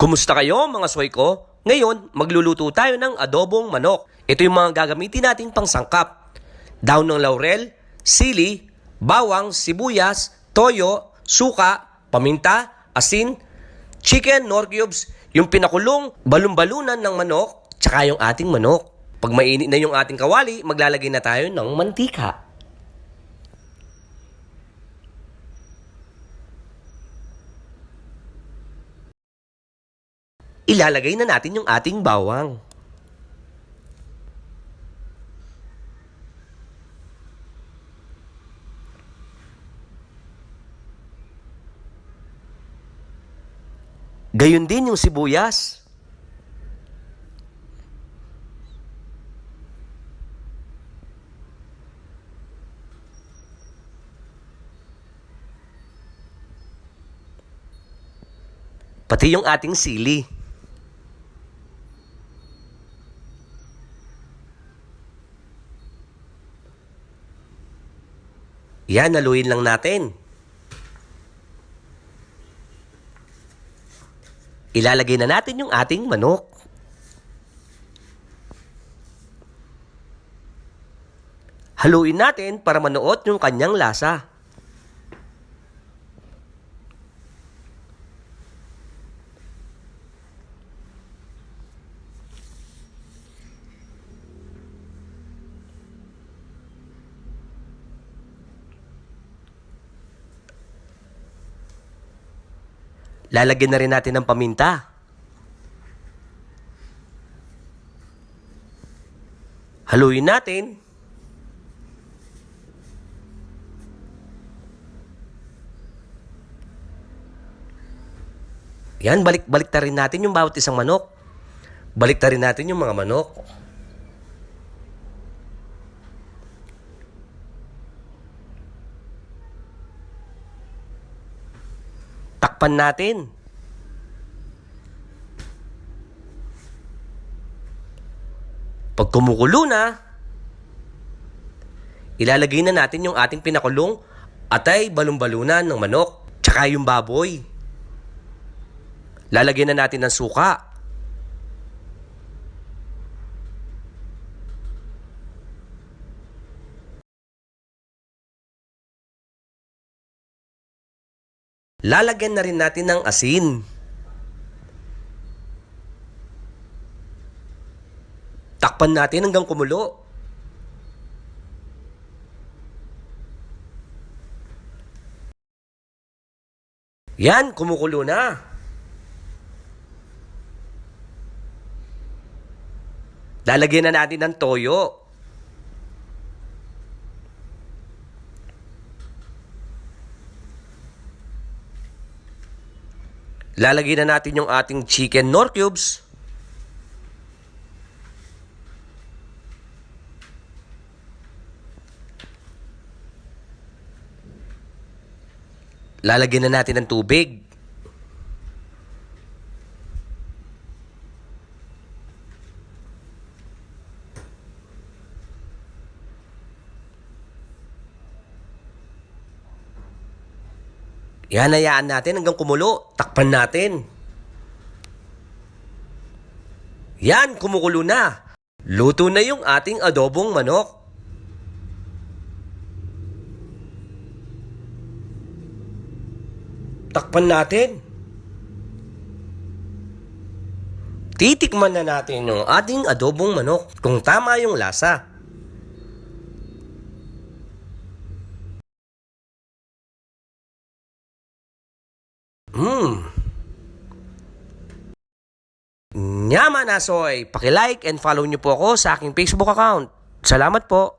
Kumusta kayo mga soy ko? Ngayon, magluluto tayo ng adobong manok. Ito yung mga gagamitin nating pangsangkap. Daon ng laurel, sili, bawang, sibuyas, toyo, suka, paminta, asin, chicken nor cubes, yung pinakulong balon-balunan ng manok, tsaka yung ating manok. Pag mainit na yung ating kawali, maglalagay na tayo ng mantika. Ilalagay na natin yung ating bawang. Gayon din yung sibuyas. Pati yung ating sili. Yan, haluin lang natin. Ilalagay na natin yung ating manok. Haluin natin para manuot yung kanyang lasa. Lalagyan na rin natin ng paminta. Haluin natin. Yan, balik-balik na rin natin yung bawat isang manok. Balik na rin natin yung mga manok. Takpan natin. Pag kumukulo na, ilalagay na natin yung ating pinakulong atay balon-balunan ng manok, tsaka yung baboy. Lalagyan na natin ng suka. Lalagyan na rin natin ng asin. Takpan natin hanggang kumulo. Yan, kumukulo na. Lalagyan na natin ng toyo. Lalagyan na natin yung ating chicken nor cubes. Lalagyan na natin ng tubig. Yan, hayaan natin hanggang kumulo. Takpan natin. Yan, kumukulo na. Luto na yung ating adobong manok. Takpan natin. Titikman na natin yung ating adobong manok kung tama yung lasa. Nyama na soy! Paki-like and follow nyo po ako sa aking Facebook account. Salamat po!